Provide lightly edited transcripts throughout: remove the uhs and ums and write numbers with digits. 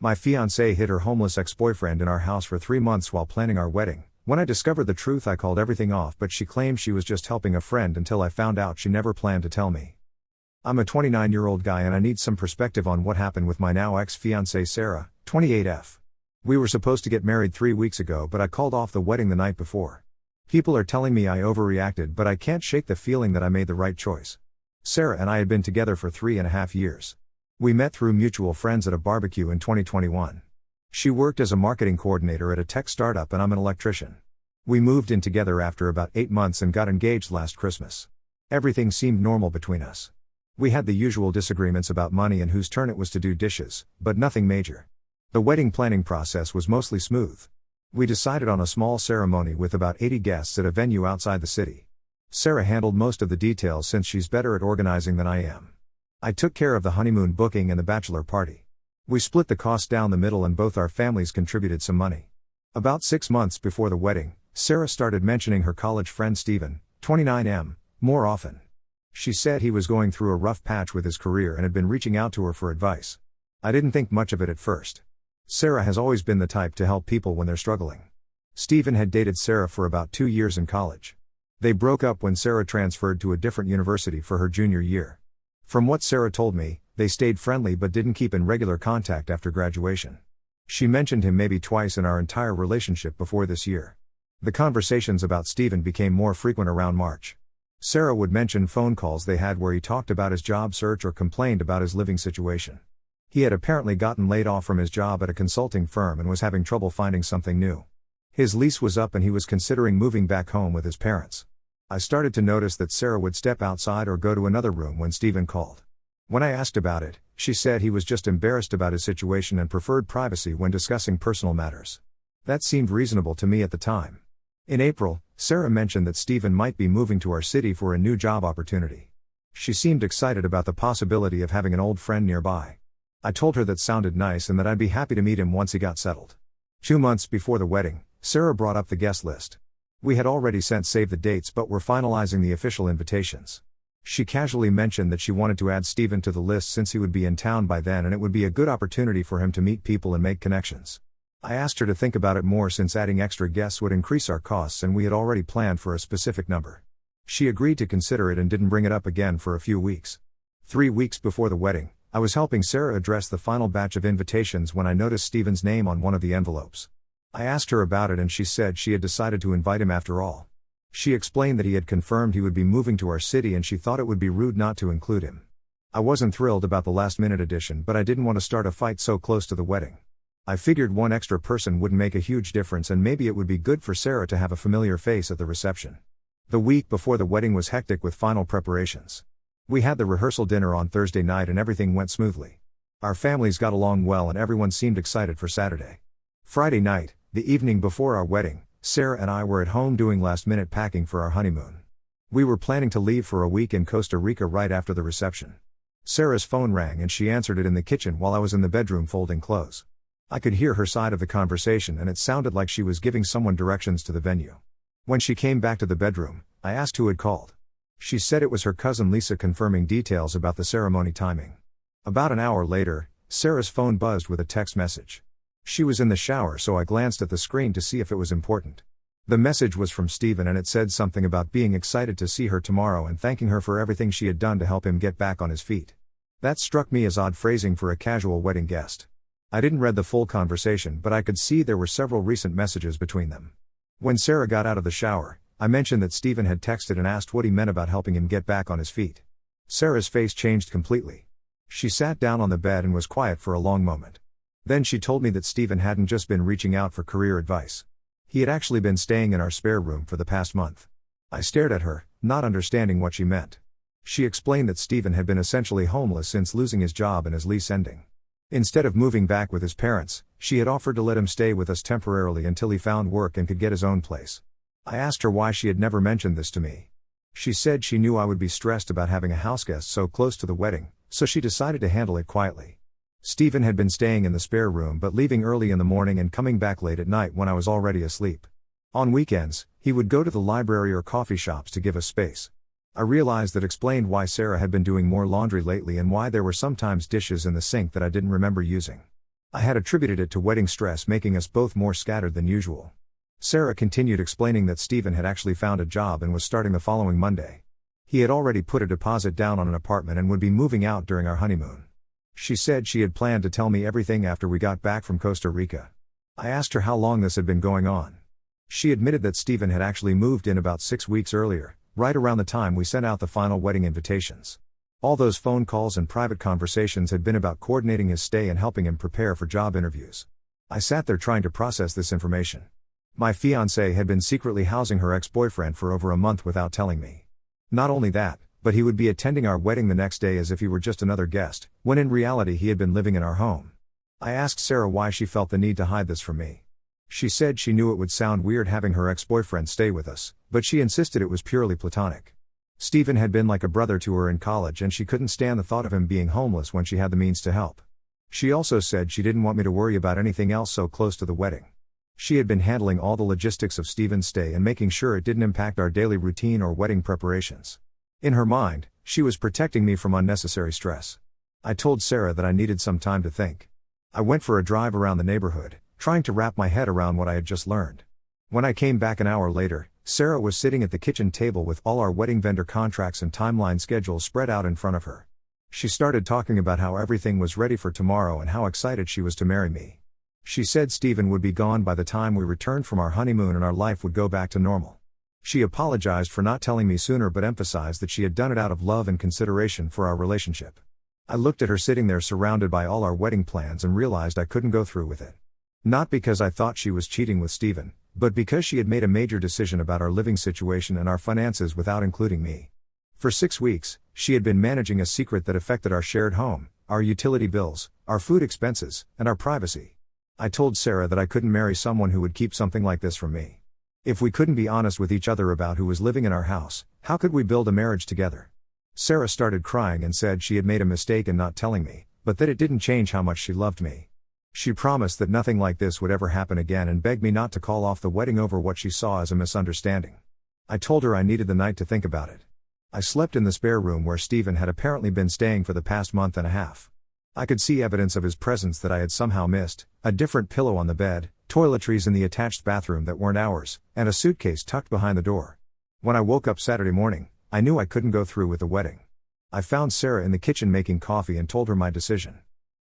My fiancée hid her homeless ex-boyfriend in our house for 3 months while planning our wedding. When I discovered the truth, I called everything off, but she claimed she was just helping a friend until I found out she never planned to tell me. I'm a 29-year-old guy and I need some perspective on what happened with my now ex-fiancée Sarah, 28F. We were supposed to get married 3 weeks ago, but I called off the wedding the night before. People are telling me I overreacted, but I can't shake the feeling that I made the right choice. Sarah and I had been together for 3.5 years. We met through mutual friends at a barbecue in 2021. She worked as a marketing coordinator at a tech startup and I'm an electrician. We moved in together after about 8 months and got engaged last Christmas. Everything seemed normal between us. We had the usual disagreements about money and whose turn it was to do dishes, but nothing major. The wedding planning process was mostly smooth. We decided on a small ceremony with about 80 guests at a venue outside the city. Sarah handled most of the details since she's better at organizing than I am. I took care of the honeymoon booking and the bachelor party. We split the cost down the middle and both our families contributed some money. About 6 months before the wedding, Sarah started mentioning her college friend Stephen, 29M, more often. She said he was going through a rough patch with his career and had been reaching out to her for advice. I didn't think much of it at first. Sarah has always been the type to help people when they're struggling. Stephen had dated Sarah for about 2 years in college. They broke up when Sarah transferred to a different university for her junior year. From what Sarah told me, they stayed friendly but didn't keep in regular contact after graduation. She mentioned him maybe twice in our entire relationship before this year. The conversations about Stephen became more frequent around March. Sarah would mention phone calls they had where he talked about his job search or complained about his living situation. He had apparently gotten laid off from his job at a consulting firm and was having trouble finding something new. His lease was up and he was considering moving back home with his parents. I started to notice that Sarah would step outside or go to another room when Stephen called. When I asked about it, she said he was just embarrassed about his situation and preferred privacy when discussing personal matters. That seemed reasonable to me at the time. In April, Sarah mentioned that Stephen might be moving to our city for a new job opportunity. She seemed excited about the possibility of having an old friend nearby. I told her that sounded nice and that I'd be happy to meet him once he got settled. 2 months before the wedding, Sarah brought up the guest list. We had already sent save the dates but were finalizing the official invitations. She casually mentioned that she wanted to add Stephen to the list since he would be in town by then and it would be a good opportunity for him to meet people and make connections. I asked her to think about it more since adding extra guests would increase our costs and we had already planned for a specific number. She agreed to consider it and didn't bring it up again for a few weeks. 3 weeks before the wedding, I was helping Sarah address the final batch of invitations when I noticed Stephen's name on one of the envelopes. I asked her about it and she said she had decided to invite him after all. She explained that he had confirmed he would be moving to our city and she thought it would be rude not to include him. I wasn't thrilled about the last-minute addition, but I didn't want to start a fight so close to the wedding. I figured one extra person wouldn't make a huge difference and maybe it would be good for Sarah to have a familiar face at the reception. The week before the wedding was hectic with final preparations. We had the rehearsal dinner on Thursday night and everything went smoothly. Our families got along well and everyone seemed excited for Saturday. Friday night, the evening before our wedding, Sarah and I were at home doing last-minute packing for our honeymoon. We were planning to leave for a week in Costa Rica right after the reception. Sarah's phone rang and she answered it in the kitchen while I was in the bedroom folding clothes. I could hear her side of the conversation and it sounded like she was giving someone directions to the venue. When she came back to the bedroom, I asked who had called. She said it was her cousin Lisa confirming details about the ceremony timing. About an hour later, Sarah's phone buzzed with a text message. She was in the shower so I glanced at the screen to see if it was important. The message was from Stephen and it said something about being excited to see her tomorrow and thanking her for everything she had done to help him get back on his feet. That struck me as odd phrasing for a casual wedding guest. I didn't read the full conversation but I could see there were several recent messages between them. When Sarah got out of the shower, I mentioned that Stephen had texted and asked what he meant about helping him get back on his feet. Sarah's face changed completely. She sat down on the bed and was quiet for a long moment. Then she told me that Stephen hadn't just been reaching out for career advice. He had actually been staying in our spare room for the past month. I stared at her, not understanding what she meant. She explained that Stephen had been essentially homeless since losing his job and his lease ending. Instead of moving back with his parents, she had offered to let him stay with us temporarily until he found work and could get his own place. I asked her why she had never mentioned this to me. She said she knew I would be stressed about having a houseguest so close to the wedding, so she decided to handle it quietly. Stephen had been staying in the spare room but leaving early in the morning and coming back late at night when I was already asleep. On weekends, he would go to the library or coffee shops to give us space. I realized that explained why Sarah had been doing more laundry lately and why there were sometimes dishes in the sink that I didn't remember using. I had attributed it to wedding stress making us both more scattered than usual. Sarah continued explaining that Stephen had actually found a job and was starting the following Monday. He had already put a deposit down on an apartment and would be moving out during our honeymoon. She said she had planned to tell me everything after we got back from Costa Rica. I asked her how long this had been going on. She admitted that Stephen had actually moved in about 6 weeks earlier, right around the time we sent out the final wedding invitations. All those phone calls and private conversations had been about coordinating his stay and helping him prepare for job interviews. I sat there trying to process this information. My fiancée had been secretly housing her ex-boyfriend for over a month without telling me. Not only that, but he would be attending our wedding the next day as if he were just another guest, when in reality he had been living in our home. I asked Sarah why she felt the need to hide this from me. She said she knew it would sound weird having her ex-boyfriend stay with us, but she insisted it was purely platonic. Stephen had been like a brother to her in college and she couldn't stand the thought of him being homeless when she had the means to help. She also said she didn't want me to worry about anything else so close to the wedding. She had been handling all the logistics of Stephen's stay and making sure it didn't impact our daily routine or wedding preparations. In her mind, she was protecting me from unnecessary stress. I told Sarah that I needed some time to think. I went for a drive around the neighborhood, trying to wrap my head around what I had just learned. When I came back an hour later, Sarah was sitting at the kitchen table with all our wedding vendor contracts and timeline schedules spread out in front of her. She started talking about how everything was ready for tomorrow and how excited she was to marry me. She said Stephen would be gone by the time we returned from our honeymoon and our life would go back to normal. She apologized for not telling me sooner but emphasized that she had done it out of love and consideration for our relationship. I looked at her sitting there surrounded by all our wedding plans and realized I couldn't go through with it. Not because I thought she was cheating with Stephen, but because she had made a major decision about our living situation and our finances without including me. For 6 weeks, she had been managing a secret that affected our shared home, our utility bills, our food expenses, and our privacy. I told Sarah that I couldn't marry someone who would keep something like this from me. If we couldn't be honest with each other about who was living in our house, how could we build a marriage together? Sarah started crying and said she had made a mistake in not telling me, but that it didn't change how much she loved me. She promised that nothing like this would ever happen again and begged me not to call off the wedding over what she saw as a misunderstanding. I told her I needed the night to think about it. I slept in the spare room where Stephen had apparently been staying for the past month and a half. I could see evidence of his presence that I had somehow missed: a different pillow on the bed, toiletries in the attached bathroom that weren't ours, and a suitcase tucked behind the door. When I woke up Saturday morning, I knew I couldn't go through with the wedding. I found Sarah in the kitchen making coffee and told her my decision.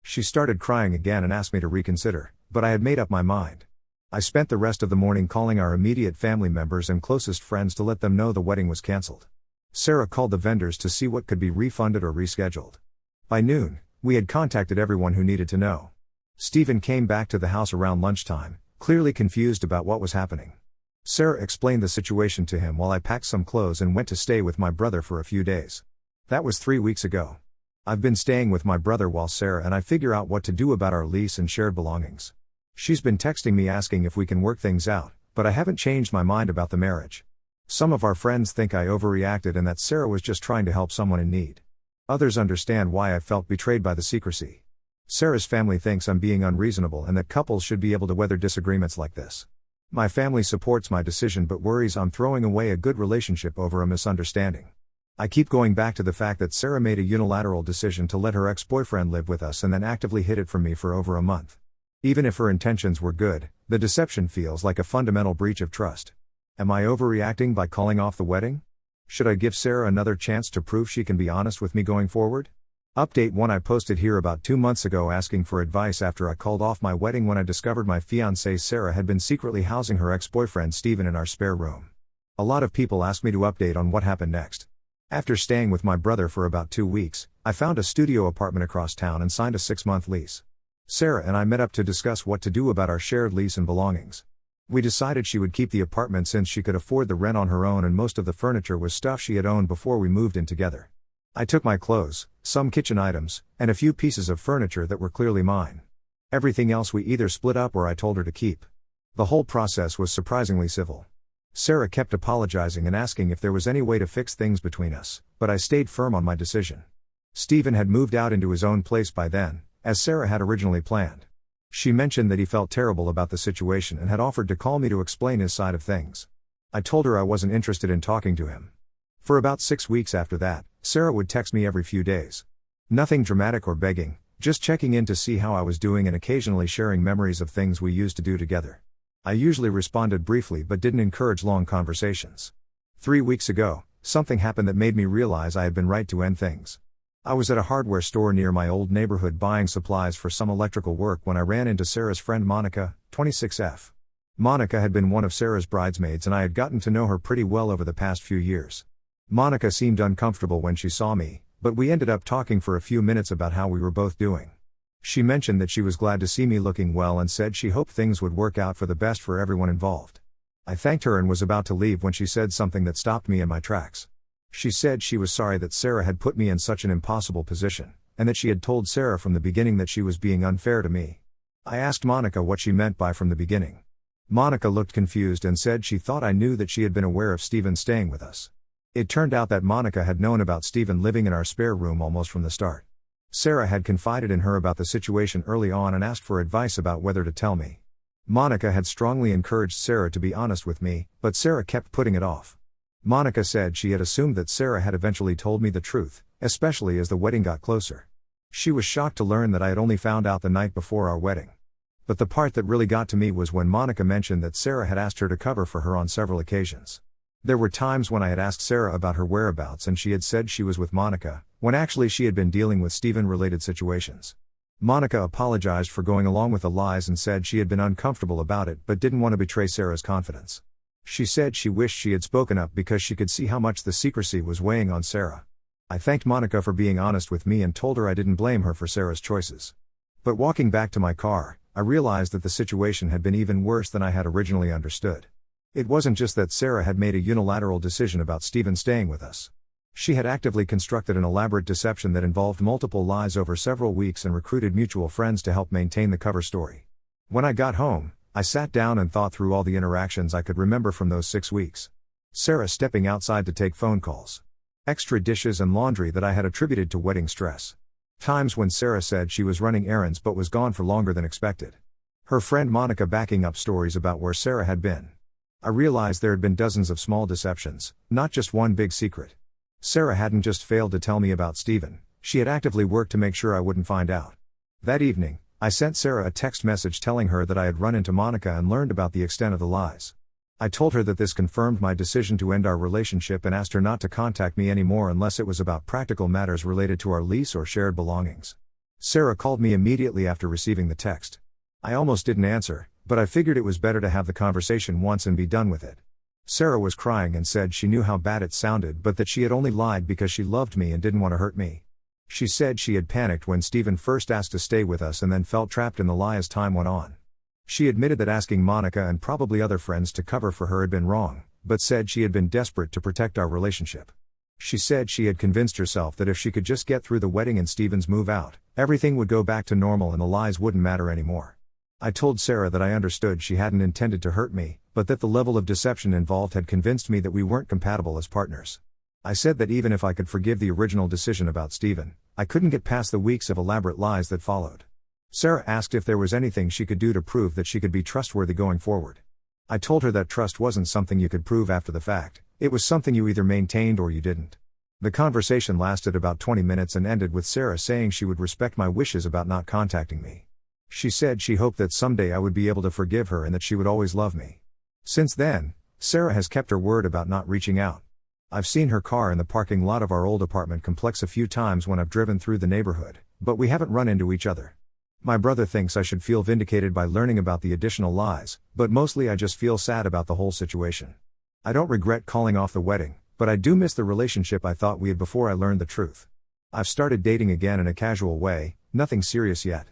She started crying again and asked me to reconsider, but I had made up my mind. I spent the rest of the morning calling our immediate family members and closest friends to let them know the wedding was cancelled. Sarah called the vendors to see what could be refunded or rescheduled. By noon, we had contacted everyone who needed to know. Stephen came back to the house around lunchtime, clearly confused about what was happening. Sarah explained the situation to him while I packed some clothes and went to stay with my brother for a few days. That was 3 weeks ago. I've been staying with my brother while Sarah and I figure out what to do about our lease and shared belongings. She's been texting me asking if we can work things out, but I haven't changed my mind about the marriage. Some of our friends think I overreacted and that Sarah was just trying to help someone in need. Others understand why I felt betrayed by the secrecy. Sarah's family thinks I'm being unreasonable and that couples should be able to weather disagreements like this. My family supports my decision but worries I'm throwing away a good relationship over a misunderstanding. I keep going back to the fact that Sarah made a unilateral decision to let her ex-boyfriend live with us and then actively hid it from me for over a month. Even if her intentions were good, the deception feels like a fundamental breach of trust. Am I overreacting by calling off the wedding? Should I give Sarah another chance to prove she can be honest with me going forward? Update 1: I posted here about 2 months ago asking for advice after I called off my wedding when I discovered my fiancée Sarah had been secretly housing her ex-boyfriend Stephen in our spare room. A lot of people asked me to update on what happened next. After staying with my brother for about 2 weeks, I found a studio apartment across town and signed a 6-month lease. Sarah and I met up to discuss what to do about our shared lease and belongings. We decided she would keep the apartment since she could afford the rent on her own and most of the furniture was stuff she had owned before we moved in together. I took my clothes, some kitchen items, and a few pieces of furniture that were clearly mine. Everything else we either split up or I told her to keep. The whole process was surprisingly civil. Sarah kept apologizing and asking if there was any way to fix things between us, but I stayed firm on my decision. Stephen had moved out into his own place by then, as Sarah had originally planned. She mentioned that he felt terrible about the situation and had offered to call me to explain his side of things. I told her I wasn't interested in talking to him. For about 6 weeks after that, Sarah would text me every few days. Nothing dramatic or begging, Just checking in to see how I was doing and occasionally sharing memories of things we used to do together. I usually responded briefly but didn't encourage long conversations. 3 weeks ago, something happened that made me realize I had been right to end things. I was at a hardware store near my old neighborhood buying supplies for some electrical work when I ran into Sarah's friend Monica, 26F. Monica had been one of Sarah's bridesmaids and I had gotten to know her pretty well over the past few years. Monica seemed uncomfortable when she saw me, but we ended up talking for a few minutes about how we were both doing. She mentioned that she was glad to see me looking well and said she hoped things would work out for the best for everyone involved. I thanked her and was about to leave when she said something that stopped me in my tracks. She said she was sorry that Sarah had put me in such an impossible position, and that she had told Sarah from the beginning that she was being unfair to me. I asked Monica what she meant by from the beginning. Monica looked confused and said she thought I knew that she had been aware of Stephen staying with us. It turned out that Monica had known about Stephen living in our spare room almost from the start. Sarah had confided in her about the situation early on and asked for advice about whether to tell me. Monica had strongly encouraged Sarah to be honest with me, but Sarah kept putting it off. Monica said she had assumed that Sarah had eventually told me the truth, especially as the wedding got closer. She was shocked to learn that I had only found out the night before our wedding. But the part that really got to me was when Monica mentioned that Sarah had asked her to cover for her on several occasions. There were times when I had asked Sarah about her whereabouts and she had said she was with Monica, when actually she had been dealing with Stephen-related situations. Monica apologized for going along with the lies and said she had been uncomfortable about it but didn't want to betray Sarah's confidence. She said she wished she had spoken up because she could see how much the secrecy was weighing on Sarah. I thanked Monica for being honest with me and told her I didn't blame her for Sarah's choices. But walking back to my car, I realized that the situation had been even worse than I had originally understood. It wasn't just that Sarah had made a unilateral decision about Stephen staying with us. She had actively constructed an elaborate deception that involved multiple lies over several weeks and recruited mutual friends to help maintain the cover story. When I got home, I sat down and thought through all the interactions I could remember from those 6 weeks. Sarah stepping outside to take phone calls. Extra dishes and laundry that I had attributed to wedding stress. Times when Sarah said she was running errands but was gone for longer than expected. Her friend Monica backing up stories about where Sarah had been. I realized there had been dozens of small deceptions, not just one big secret. Sarah hadn't just failed to tell me about Stephen, she had actively worked to make sure I wouldn't find out. That evening, I sent Sarah a text message telling her that I had run into Monica and learned about the extent of the lies. I told her that this confirmed my decision to end our relationship and asked her not to contact me anymore unless it was about practical matters related to our lease or shared belongings. Sarah called me immediately after receiving the text. I almost didn't answer, but I figured it was better to have the conversation once and be done with it. Sarah was crying and said she knew how bad it sounded but that she had only lied because she loved me and didn't want to hurt me. She said she had panicked when Stephen first asked to stay with us and then felt trapped in the lie as time went on. She admitted that asking Monica and probably other friends to cover for her had been wrong, but said she had been desperate to protect our relationship. She said she had convinced herself that if she could just get through the wedding and Stephen's move out, everything would go back to normal and the lies wouldn't matter anymore. I told Sarah that I understood she hadn't intended to hurt me, but that the level of deception involved had convinced me that we weren't compatible as partners. I said that even if I could forgive the original decision about Stephen, I couldn't get past the weeks of elaborate lies that followed. Sarah asked if there was anything she could do to prove that she could be trustworthy going forward. I told her that trust wasn't something you could prove after the fact, it was something you either maintained or you didn't. The conversation lasted about 20 minutes and ended with Sarah saying she would respect my wishes about not contacting me. She said she hoped that someday I would be able to forgive her and that she would always love me. Since then, Sarah has kept her word about not reaching out. I've seen her car in the parking lot of our old apartment complex a few times when I've driven through the neighborhood, but we haven't run into each other. My brother thinks I should feel vindicated by learning about the additional lies, but mostly I just feel sad about the whole situation. I don't regret calling off the wedding, but I do miss the relationship I thought we had before I learned the truth. I've started dating again in a casual way, nothing serious yet.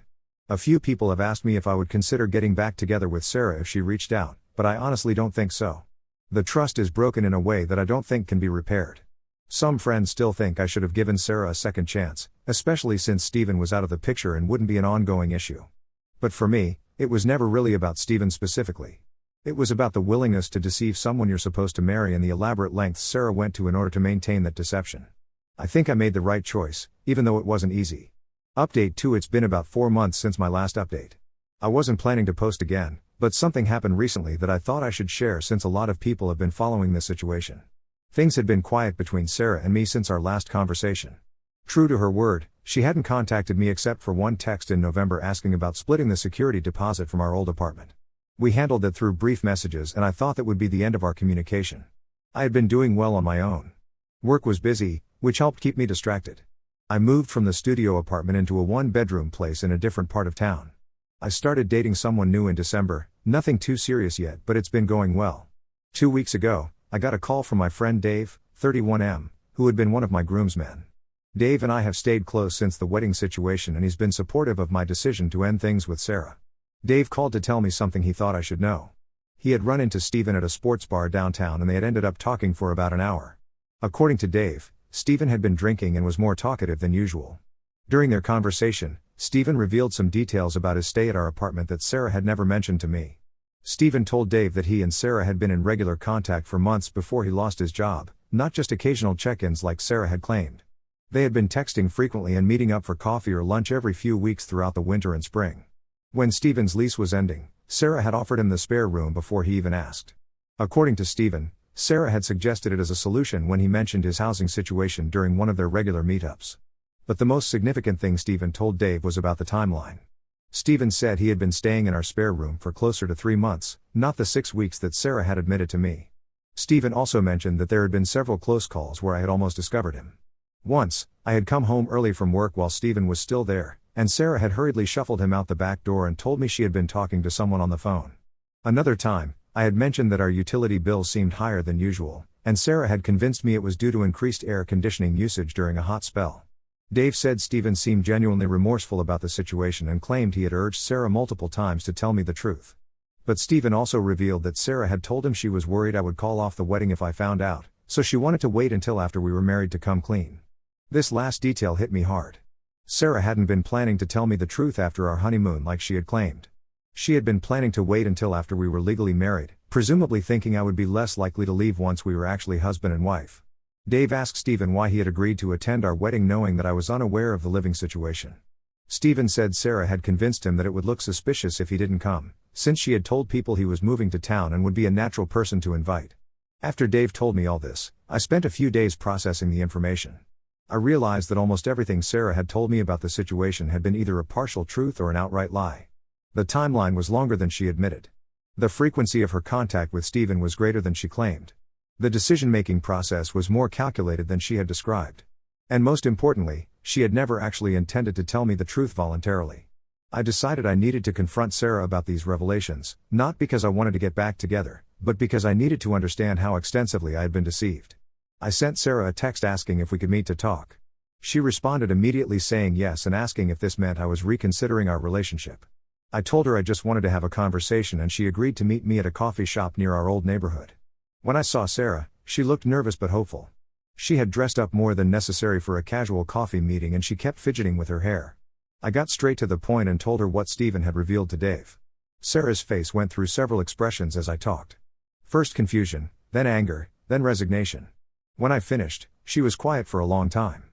A few people have asked me if I would consider getting back together with Sarah if she reached out, but I honestly don't think so. The trust is broken in a way that I don't think can be repaired. Some friends still think I should have given Sarah a second chance, especially since Stephen was out of the picture and wouldn't be an ongoing issue. But for me, it was never really about Stephen specifically. It was about the willingness to deceive someone you're supposed to marry and the elaborate lengths Sarah went to in order to maintain that deception. I think I made the right choice, even though it wasn't easy. Update 2: It's been about 4 months since my last update. I wasn't planning to post again, but something happened recently that I thought I should share since a lot of people have been following this situation. Things had been quiet between Sarah and me since our last conversation. True to her word, She hadn't contacted me except for one text in November asking about splitting the security deposit from our old apartment. We handled it through brief messages and I thought that would be the end of our communication. I had been doing well on my own. Work was busy, which helped keep me distracted. I moved from the studio apartment into a one-bedroom place in a different part of town. I started dating someone new in December, nothing too serious yet but it's been going well. 2 weeks ago, I got a call from my friend Dave, 31M, who had been one of my groomsmen. Dave and I have stayed close since the wedding situation and he's been supportive of my decision to end things with Sarah. Dave called to tell me something he thought I should know. He had run into Stephen at a sports bar downtown and they had ended up talking for about an hour. According to Dave, Stephen had been drinking and was more talkative than usual. During their conversation, Stephen revealed some details about his stay at our apartment that Sarah had never mentioned to me. Stephen told Dave that he and Sarah had been in regular contact for months before he lost his job, not just occasional check-ins like Sarah had claimed. They had been texting frequently and meeting up for coffee or lunch every few weeks throughout the winter and spring. When Stephen's lease was ending, Sarah had offered him the spare room before he even asked. According to Stephen, Sarah had suggested it as a solution when he mentioned his housing situation during one of their regular meetups. But the most significant thing Stephen told Dave was about the timeline. Stephen said he had been staying in our spare room for closer to 3 months, not the 6 weeks that Sarah had admitted to me. Stephen also mentioned that there had been several close calls where I had almost discovered him. Once, I had come home early from work while Stephen was still there, and Sarah had hurriedly shuffled him out the back door and told me she had been talking to someone on the phone. Another time, I had mentioned that our utility bill seemed higher than usual, and Sarah had convinced me it was due to increased air conditioning usage during a hot spell. Dave said Stephen seemed genuinely remorseful about the situation and claimed he had urged Sarah multiple times to tell me the truth. But Stephen also revealed that Sarah had told him she was worried I would call off the wedding if I found out, so she wanted to wait until after we were married to come clean. This last detail hit me hard. Sarah hadn't been planning to tell me the truth after our honeymoon like she had claimed. She had been planning to wait until after we were legally married, presumably thinking I would be less likely to leave once we were actually husband and wife. Dave asked Stephen why he had agreed to attend our wedding knowing that I was unaware of the living situation. Stephen said Sarah had convinced him that it would look suspicious if he didn't come, since she had told people he was moving to town and would be a natural person to invite. After Dave told me all this, I spent a few days processing the information. I realized that almost everything Sarah had told me about the situation had been either a partial truth or an outright lie. The timeline was longer than she admitted. The frequency of her contact with Stephen was greater than she claimed. The decision-making process was more calculated than she had described. And most importantly, she had never actually intended to tell me the truth voluntarily. I decided I needed to confront Sarah about these revelations, not because I wanted to get back together, but because I needed to understand how extensively I had been deceived. I sent Sarah a text asking if we could meet to talk. She responded immediately saying yes and asking if this meant I was reconsidering our relationship. I told her I just wanted to have a conversation and she agreed to meet me at a coffee shop near our old neighborhood. When I saw Sarah, she looked nervous but hopeful. She had dressed up more than necessary for a casual coffee meeting and she kept fidgeting with her hair. I got straight to the point and told her what Stephen had revealed to Dave. Sarah's face went through several expressions as I talked. First confusion, then anger, then resignation. When I finished, she was quiet for a long time.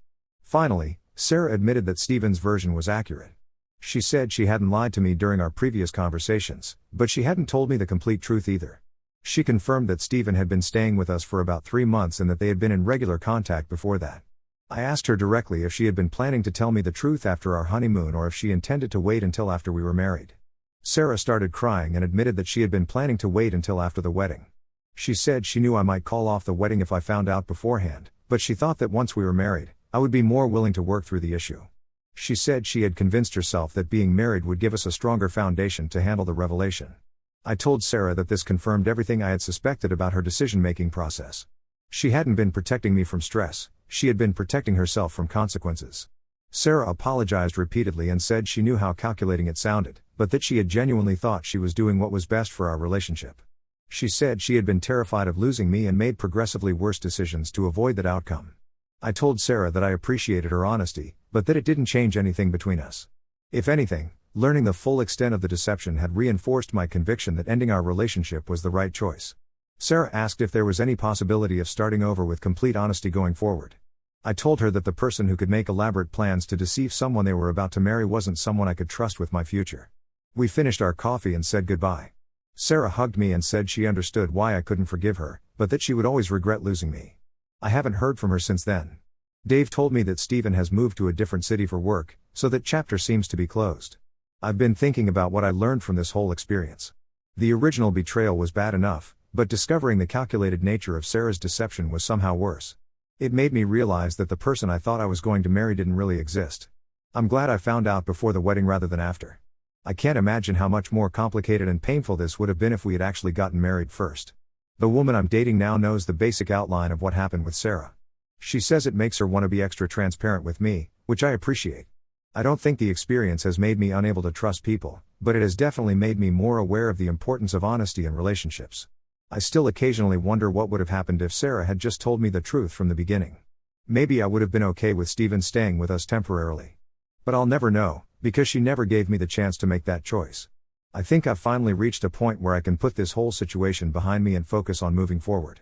Finally, Sarah admitted that Stephen's version was accurate. She said she hadn't lied to me during our previous conversations, but she hadn't told me the complete truth either. She confirmed that Stephen had been staying with us for about 3 months and that they had been in regular contact before that. I asked her directly if she had been planning to tell me the truth after our honeymoon or if she intended to wait until after we were married. Sarah started crying and admitted that she had been planning to wait until after the wedding. She said she knew I might call off the wedding if I found out beforehand, but she thought that once we were married, I would be more willing to work through the issue. She said she had convinced herself that being married would give us a stronger foundation to handle the revelation. I told Sarah that this confirmed everything I had suspected about her decision-making process. She hadn't been protecting me from stress, she had been protecting herself from consequences. Sarah apologized repeatedly and said she knew how calculating it sounded, but that she had genuinely thought she was doing what was best for our relationship. She said she had been terrified of losing me and made progressively worse decisions to avoid that outcome. I told Sarah that I appreciated her honesty, but that it didn't change anything between us. If anything, learning the full extent of the deception had reinforced my conviction that ending our relationship was the right choice. Sarah asked if there was any possibility of starting over with complete honesty going forward. I told her that the person who could make elaborate plans to deceive someone they were about to marry wasn't someone I could trust with my future. We finished our coffee and said goodbye. Sarah hugged me and said she understood why I couldn't forgive her, but that she would always regret losing me. I haven't heard from her since then. Dave told me that Steven has moved to a different city for work, so that chapter seems to be closed. I've been thinking about what I learned from this whole experience. The original betrayal was bad enough, but discovering the calculated nature of Sarah's deception was somehow worse. It made me realize that the person I thought I was going to marry didn't really exist. I'm glad I found out before the wedding rather than after. I can't imagine how much more complicated and painful this would have been if we had actually gotten married first. The woman I'm dating now knows the basic outline of what happened with Sarah. She says it makes her want to be extra transparent with me, which I appreciate. I don't think the experience has made me unable to trust people, but it has definitely made me more aware of the importance of honesty in relationships. I still occasionally wonder what would have happened if Sarah had just told me the truth from the beginning. Maybe I would have been okay with Steven staying with us temporarily. But I'll never know, because she never gave me the chance to make that choice. I think I've finally reached a point where I can put this whole situation behind me and focus on moving forward.